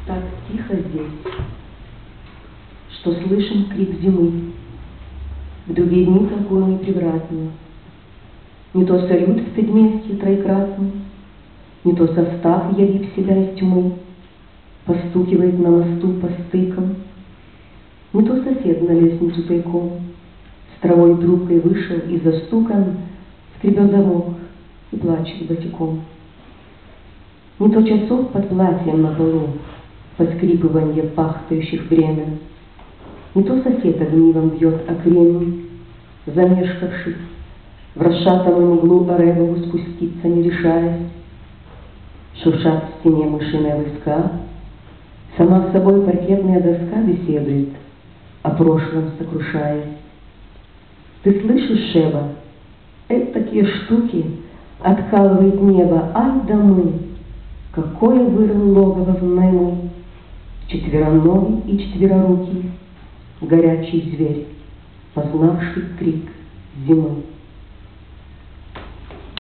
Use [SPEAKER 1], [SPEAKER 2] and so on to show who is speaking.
[SPEAKER 1] Так тихо здесь, что слышен крик зимы. В другие дни толкуем непревратно. Не то салют в предместье троекратный, не то состав, явив себя из тьмы, постукивает на мосту по стыкам, не то сосед на лестницу тайком с травой и трубкой вышел и застукан скребет замок и плачет босиком. Не то часов под платьем на полу поскрипыванье пахтающих бремен, не то сосед огнивом бьет о кремень, замешкавшись, в расшатанную углу Оревову спуститься не решаясь. Шуршат в стене мышиная выска, сама с собой паркетная доска беседует, о прошлом сокрушаясь. Ты слышишь, Шеба, такие штуки откалывает небо, ай да мы, какое вырыл логово в найму, четвероногий и четверорукий, горячий зверь, познавший крик зимы.